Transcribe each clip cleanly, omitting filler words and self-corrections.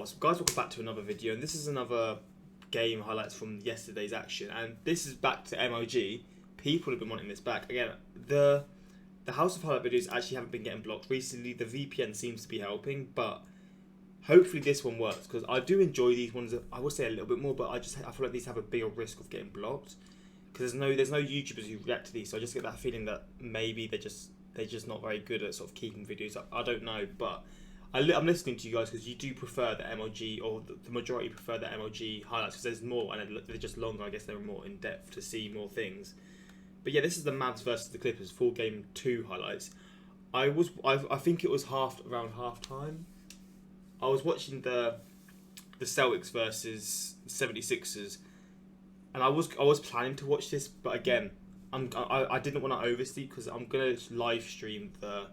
So guys, welcome back to another video, and this is another game highlights from yesterday's action, and this is back to MOG. People have been wanting this back. Again, the House of Highlight videos actually haven't been getting blocked recently. The VPN seems to be helping, but hopefully this one works, because I do enjoy these ones. I would say a little bit more, but I feel like these have a bigger risk of getting blocked, because there's no YouTubers who react to these, so I just get that feeling that maybe they're just not very good at sort of keeping videos up. I don't know, but I'm listening to you guys because you do prefer the MOG, or the majority prefer the MOG highlights because there's more and they're just longer. I guess they're more in depth to see more things. But yeah, this is the Mavs versus the Clippers full game 2 highlights. I think it was around half time. I was watching the Celtics versus 76ers, and I was planning to watch this, but again, I didn't want to oversleep because I'm gonna live stream the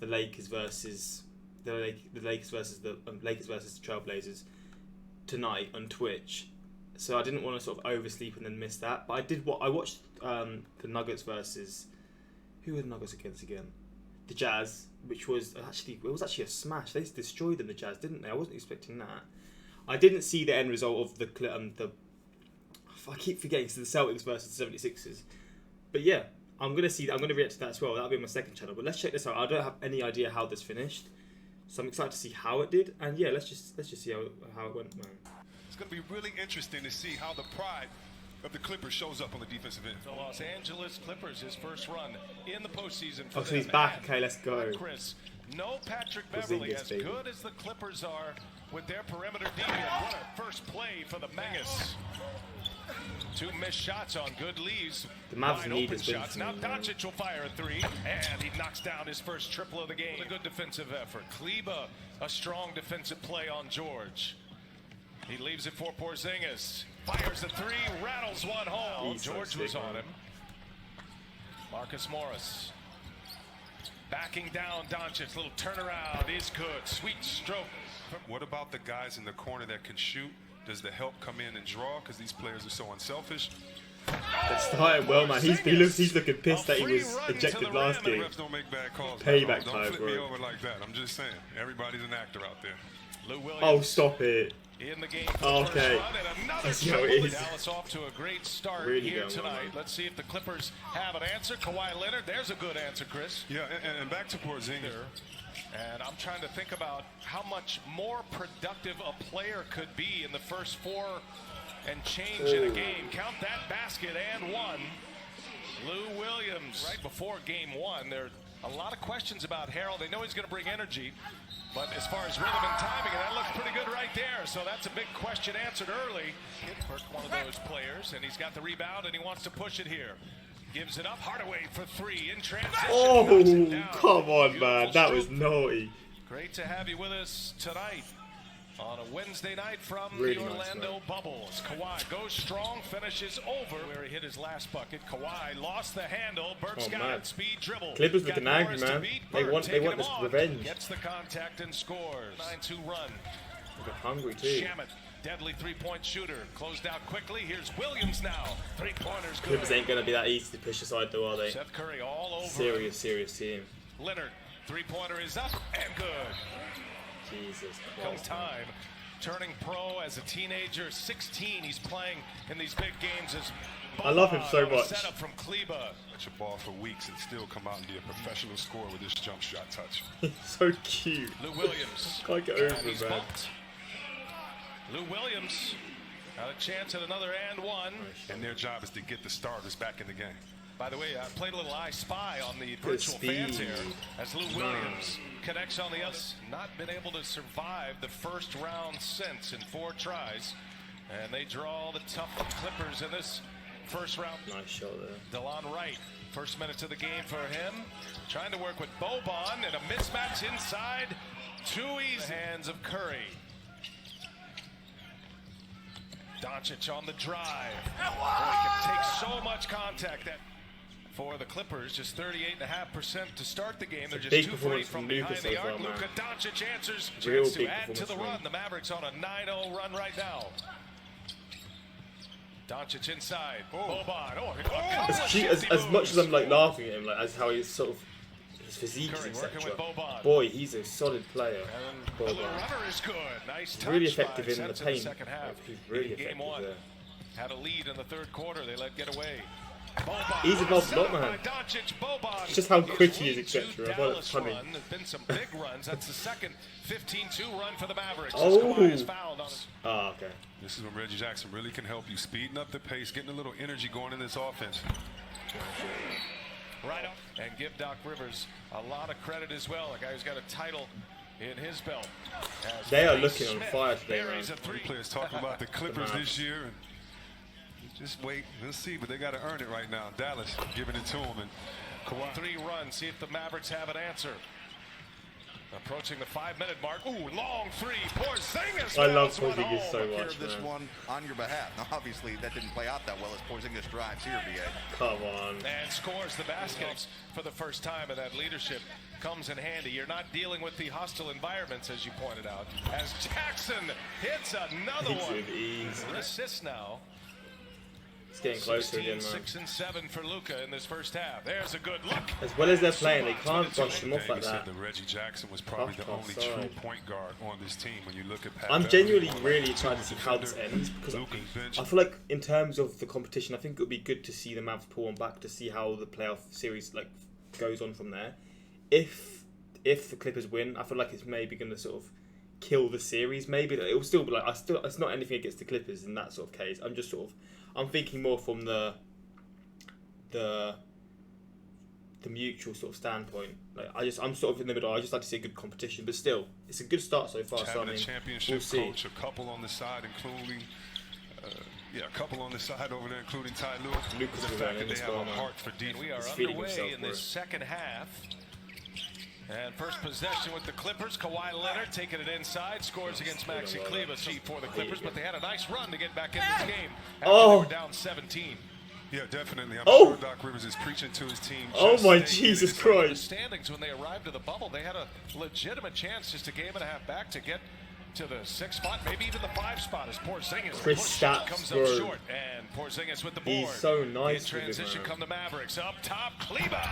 Lakers versus the Lakers versus the Trailblazers tonight on Twitch, so I didn't want to sort of oversleep and then miss that. But I watched the Nuggets versus, who were the Nuggets against again? The Jazz, which was actually a smash. They destroyed them, the Jazz, didn't they? I wasn't expecting that. I didn't see the end result of the I keep forgetting. So the Celtics versus the 76ers, but yeah, I'm gonna react to that as well. That'll be on my second channel. But let's check this out. I don't have any idea how this finished, so I'm excited to see how it did. And yeah, let's just see how it went, man. It's going to be really interesting to see how the pride of the Clippers shows up on the defensive end. The Los Angeles Clippers, his first run in the postseason for so he's back. Okay, let's go. Chris, no Patrick Beverly, as good as the Clippers are with their perimeter defense. What a first play for the Mavericks. 2 missed shots on good leads. The Mavs need his shots. Now Doncic will fire a 3, and he knocks down his first triple of the game. A good defensive effort. Kleba, a strong defensive play on George. He leaves it for Porzingis. Fires a 3, rattles one home. George was on him. Marcus Morris. Backing down Doncic. Little turnaround is good. Sweet stroke. What about the guys in the corner that can shoot? Does the help come in and draw? Because these players are so unselfish. It started well, man. He's looking pissed that he was ejected last game. Refs don't make bad calls. Payback don't time, flip bro. me over like that. I'm just saying. Everybody's an actor out there. Lou Williams. Oh, stop it. In the game. Okay. That's how it is. Dallas off to a great start Really here going tonight. well, Let's see if the Clippers have an answer. Kawhi Leonard, there's a good answer, Chris. Yeah, and back to Porzingis. And I'm trying to think about how much more productive a player could be in the first 4 and change in a game. Count that basket and 1. Lou Williams. Right before game 1, there are a lot of questions about Harold. They know he's going to bring energy, but as far as rhythm and timing, that looks pretty good right there. So that's a big question answered early. Kittberg, one of those players, and he's got the rebound, and he wants to push it here. Gives it up. Hardaway for 3 in transition. Oh, come on, man. That was naughty. Great to have you with us tonight on a Wednesday night from Really the nice, Orlando Bubbles. Kawhi goes strong, finishes over where he hit his last bucket. Kawhi lost the handle. Burt's got it. Speed dribble. Clippers looking angry, man. They want this revenge. Gets the contact and scores. 9-2 run. They're hungry too. Shamet, deadly 3-point shooter. Closed out quickly. Here's Williams now. 3-pointers good. Clippers ain't gonna be that easy to push aside, though, are they? Seth Curry all over. Serious team. Leonard, 3-pointer is up and good. Jesus Come Christ. time. Turning pro as a teenager, 16. He's playing in these big games as I love him so much. Setup from Kleba. Touch a ball for weeks and still come out and be a professional scorer with this jump shot touch. He's so cute. Lou Williams. Can't get over And he's him, man. bumped. Lou Williams got a chance at another and 1. And their job is to get the starters back in the game. By the way, I played a little I Spy on the virtual fans here as Lou Williams connects on the other. Not been able to survive the first round since in 4 tries. And they draw the tough Clippers in this first round. Nice shot there. DeLon Wright, first minutes of the game for him. Trying to work with Boban and a mismatch inside. Too easy. Hands of Curry. Doncic on the drive. Boy, he can take so much contact. For the Clippers, just 38.5% to start the game. They're just 2 for 8 from behind the arc. Luka Doncic answers to add to the run. The Mavericks on a 9-0 run right now. Doncic inside. Boban. As much as I'm like laughing at him, like as how he's sort of his physique, Curry working etc. with Boban. Boy, he's a solid player. The little runner is good. Nice touch. Really effective by in the Sense paint. second half. He's really In game effective one. there. Had a lead in the third quarter. They let get away. Boban. He's involved a lot, man. By Doncic. Boban. It's just how His quick he is, lead to etc. I thought it was Dallas funny. run. There's been some big runs. That's the second 15-2 run for the Mavericks. Oh. Kawhi is fouled on his. Oh, okay. This is when Reggie Jackson really can help you, speeding up the pace, getting a little energy going in this offense. Right up and give Doc Rivers a lot of credit as well. A guy who's got a title in his belt. As They are Finney looking on Smith fire today, buries man. a three. Players talking about the Clippers this year, and just wait, we'll see. But they got to earn it right now. Dallas giving it to them, and Kawhi. 3 runs. See if the Mavericks have an answer. Approaching the 5-minute mark. Ooh, long three. Porzingis. I love nails one Porzingis home. so Care much, of this man. one on your behalf. Now, obviously, that didn't play out that well as Porzingis drives here, BA. Come on. And scores the baskets for the first time, and that leadership comes in handy. You're not dealing with the hostile environments, as you pointed out. As Jackson hits another Hits one. with ease. Assists now. It's getting closer 16, again, man. 6 and 7 for Luka in this first half. There's a good look. As well as they're playing, they can't Zubac brush them off like Davis said that. that Reggie Jackson was probably the only Tough true side. point guard on this team. When you look at Pat I'm Beverly, genuinely one really of the trying to see how this ends because Luka's bench. I feel like in terms of the competition, I think it would be good to see the Mavs pull on back to see how the playoff series like goes on from there. If the Clippers win, I feel like it's maybe going to sort of kill the series. Maybe it will still be like it's not anything against the Clippers in that sort of case. I'm thinking more from the mutual sort of standpoint. Like I'm sort of in the middle. I just like to see a good competition, but still, it's a good start so far. So I Having mean, a championship we'll see. coach, a couple on the side, including a couple on the side over there, including Ty Lue. Lucas The is fact in that this they have goal, a man. heart for And defense. we are He's feeding underway himself in for this it. second half. And first possession with the Clippers. Kawhi Leonard taking it inside. Scores against Maxi Kleber. Cheap for the Clippers, but they had a nice run to get back in this game after they were down 17. Yeah, definitely. I'm Oh! sure Doc Rivers is preaching to his team. Oh just my stay in Jesus it. The Christ! standings when they arrived to the bubble, they had a legitimate chance just a game and a half back to get to the 6th spot, maybe even the 5 spot as Porzingis Chris push shot Stapps, comes bro. up short, and Porzingis with the board. He's so nice In with it, transition man. come the Mavericks up top. Kleber.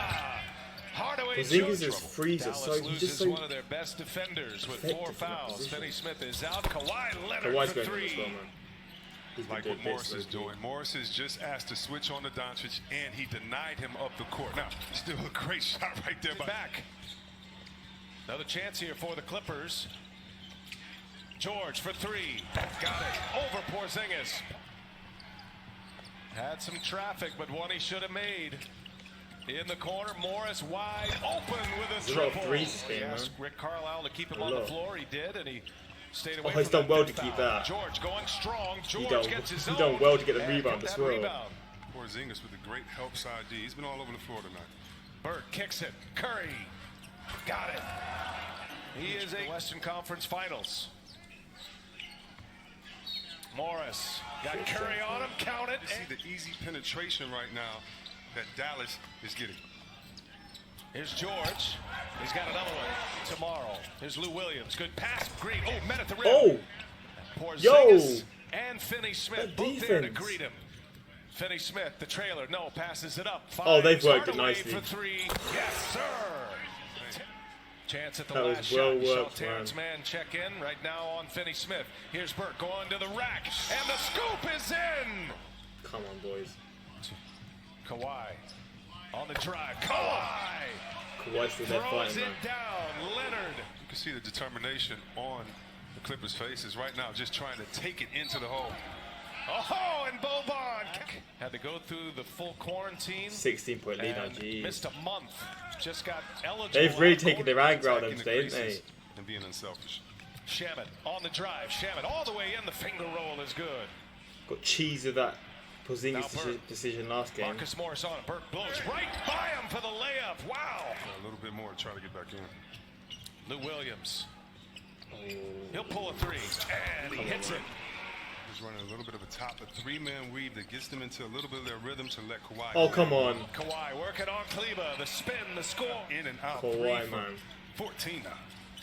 Hardaway Porzingis Jr. is freezer, Dallas so he's loses just so one of their best defenders with 4 effective in that fouls. position. Finney Smith is out. Kawhi Leonard Kawhi's for going for 3. this well, man. He's been Like doing what Morris this is lately. doing. Morris is just asked to switch on to Doncic, and he denied him up the court. Now, still a great shot right there. Back. Another chance here for the Clippers. George for 3. Got it. Over Porzingis. Had some traffic, but one he should have made. In the corner, Morris wide open with a There's a lot of triple. threes this game, He man. asked Rick Carlisle to keep him A on the lot. floor. He did, and he stayed away Oh, he's from done well fifth to keep foul. that. George going strong. George done- gets his he own. done well to get the and rebound get as that well. rebound. Porzingis with a great help side D. He's been all over the floor tonight. Burke kicks it. Curry. Got it. He is a Western Conference Finals. Morris got Curry on him. Count it. You see the easy penetration right now that Dallas is getting. Here's George. He's got another one tomorrow. Here's Lou Williams. Good pass. Green. Oh, met at the rim. Oh, Porzingis and Finney Smith That both there to defense. greet him. Finney Smith, the trailer, no, passes it up. Oh, they've Finds worked it Hardaway nicely. for 3. Yes, sir. Chance at the That was last well shot. You saw worked, Terrence Mann check in right now on Finney Smith. Here's Burke going to the rack, and the scoop is in. come on, boys. Kawhi on the drive. Kawhi Kawhi's still there throws fighting, it man. down. Leonard. You can see the determination on the Clippers' faces right now, just trying to take it into the hole. Oh, and Boban had to go through the full quarantine. 16-point lead now, And jeez. missed a month. Just got eligible. They've really on taken court. their anger out of Attacking them the today, didn't they? creases and being unselfish. Shaman on the drive. Shaman all the way in. The finger roll is good. Got cheese of that Now Porzingis Burke. decision last game. Marcus Morris on it. Burke blows right by him for the layup. Wow. A little bit more to try to get back in. Lou Williams. Oh. He'll pull a 3. And he hits it. He's running a little bit of a top, a 3-man weave that gets them into a little bit of their rhythm to let Kawhi. Oh, go. come on. Kawhi working on Kleber. The spin, the score. In and out. Kawhi, 3 for man. 14 now.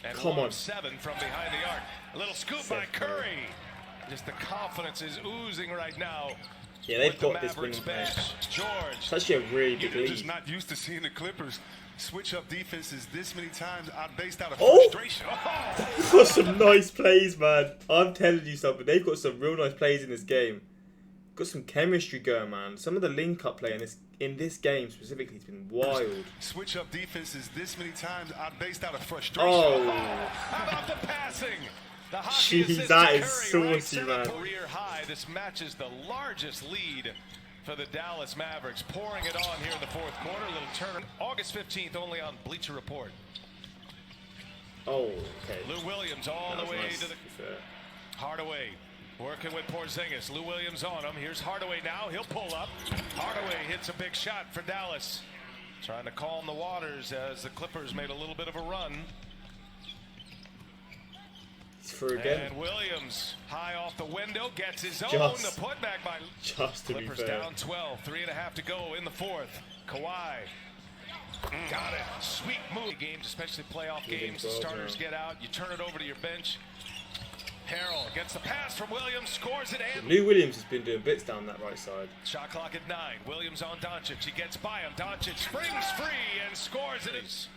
And Come on. 7 from behind the arc. A little scoop by Seth Curry. Curry. Just the confidence is oozing right now. Yeah, they've with the got this Mavericks winning bench. bench. George. It's actually a really big You're just lead. not used to seeing the Clippers switch up defenses this many times based out of Oh! frustration. They've got some nice plays, man. I'm telling you something. They've got some real nice plays in this game. Got some chemistry going, man. Some of the link-up play in this game specifically has been wild. Switch up defenses this many times based out of frustration. Oh, How about the passing? The hockey jeez, assist that to is Curry right saucy, to the man. career high. This matches the largest lead for the Dallas Mavericks, pouring it on here in the fourth quarter. A little turn. August 15th, only on Bleacher Report. Oh, okay. Lou Williams all That the was way nice, to the be fair. Hardaway. Working with Porzingis. Lou Williams on him. Here's Hardaway now. He'll pull up. Hardaway hits a big shot for Dallas. Trying to calm the waters as the Clippers made a little bit of a run. It's through again. And Williams, high off the window, gets his own. Just- The putback by Just to be Clippers fair. down 12. 3.5 to go in the fourth. Kawhi. Got it. Sweet move. Games, especially playoff games. The 12 starters now. get out. You turn it over to your bench. Harrell gets the pass from Williams, scores it, and Lou Williams has been doing bits down that right side. shot clock at 9. Williams on Doncic. He gets by him. Doncic springs free and scores it.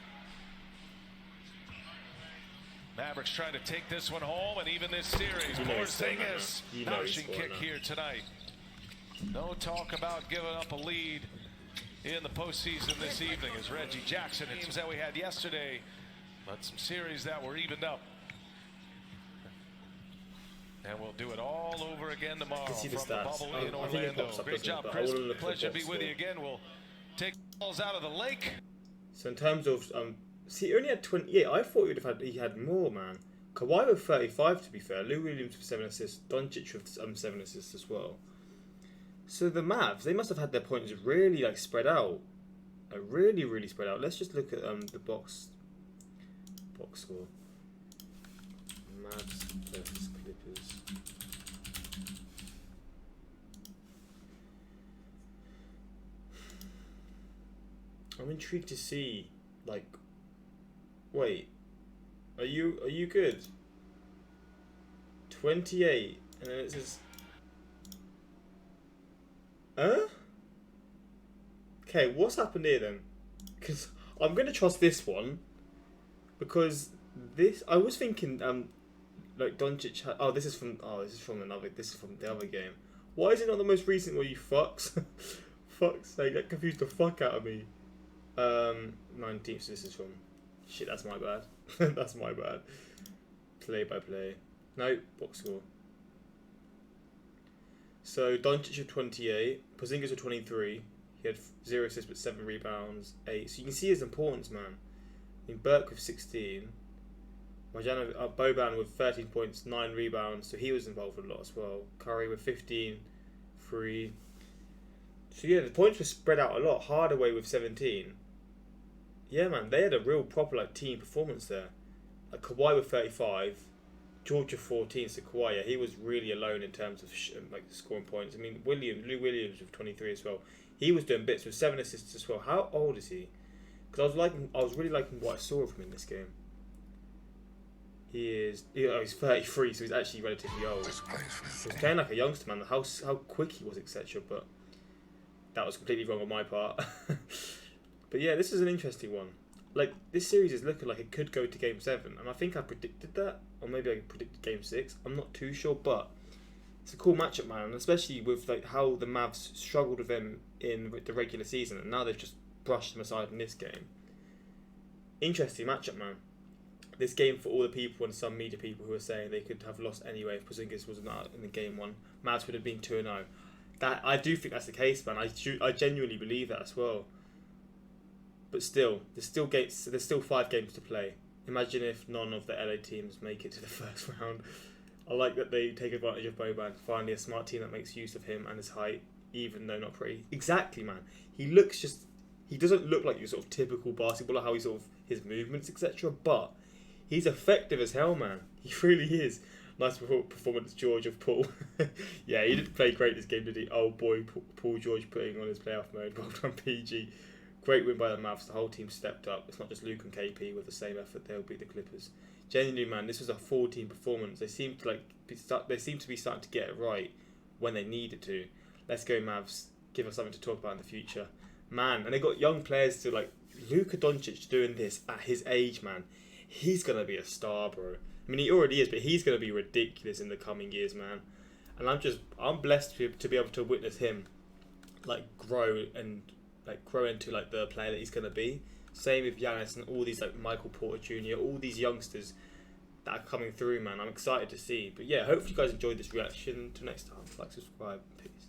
Mavericks trying to take this one home and even this series. You know he's scoring that Porzingis, now. You know he's nourishing scoring kick that. here tonight. No talk about giving up a lead in the postseason this evening as Reggie Jackson. Teams that we had yesterday, but some series that were evened up. And we'll do it all over again tomorrow see from the the stats. bubble I in think it Orlando. pops up, Great doesn't it? job, But I Chris. wanna look at the Pleasure to be box with you score. again. We'll take balls out of the lake. So in terms of see, he only had 28. I thought he had more, man. Kawhi with 35, to be fair. Lou Williams with 7 assists. Doncic with 7 assists as well. So the Mavs, they must have had their points really like spread out, really spread out. Let's just look at the box score. Mavs versus Clippers. I'm intrigued to see, like, wait, are you good? 28, and then it says, huh? Okay, what's happened here then? Because I'm gonna trust this one, because this I was thinking like Doncic had, this is from the other game. Why is it not the most recent one, you fucks? Fuck's sake, that confused the fuck out of me. 19th, so this is from... Shit, that's my bad. That's my bad. Play by play. No, box score. So, Doncic with 28. Porzingis with 23. He had 0 assists but 7 rebounds, 8. So you can see his importance, man. I mean, Burke with 16. Boban with 13 points, 9 rebounds. So he was involved a lot as well. Curry with 15, 3. So yeah, the points were spread out a lot. Hardaway with 17. Yeah, man, they had a real proper like team performance there. Like Kawhi with 35, George with 14. So Kawhi, yeah, he was really alone in terms of like scoring points. I mean, Lou Williams with 23 as well. He was doing bits with 7 assists as well. How old is he? Because I was really liking what I saw of him in this game. He's 33, so he's actually relatively old. He's playing like a youngster, man. How quick he was, etc. But that was completely wrong on my part. But yeah, this is an interesting one. Like, this series is looking like it could go to Game 7. And I think I predicted that. Or maybe I predicted Game 6. I'm not too sure. But it's a cool matchup, man. And especially with like how the Mavs struggled with them in the regular season. And now they've just brushed them aside in this game. Interesting matchup, man. This game, for all the people and some media people who are saying they could have lost anyway if Porzingis was not in the Game 1. Mavs would have been 2-0. That I do think that's the case, man. I genuinely believe that as well. But still, there's still 5 games to play. Imagine if none of the LA teams make it to the first round. I like that they take advantage of Boban. Finally, a smart team that makes use of him and his height, even though not pretty. Exactly, man. He doesn't look like your sort of typical basketballer, how he sort of his movements, etc. But he's effective as hell, man. He really is. Nice performance, George, of Paul. Yeah, he didn't play great this game, did he? Oh boy, Paul George putting on his playoff mode. Well done, PG. Great win by the Mavs. The whole team stepped up. It's not just Luke and KP with the same effort. They'll beat the Clippers. Genuinely, man, this was a full team performance. They seem to be starting to get it right when they needed to. Let's go, Mavs. Give us something to talk about in the future, man. And they got young players to like Luka Doncic doing this at his age, man, he's going to be a star, bro. I mean, he already is, but he's going to be ridiculous in the coming years, man. And I'm blessed to be able to witness him, like, grow into, like, the player that he's going to be. Same with Giannis and all these, like, Michael Porter Jr., all these youngsters that are coming through, man. I'm excited to see. But yeah, hopefully you guys enjoyed this reaction. Until next time, like, subscribe, peace.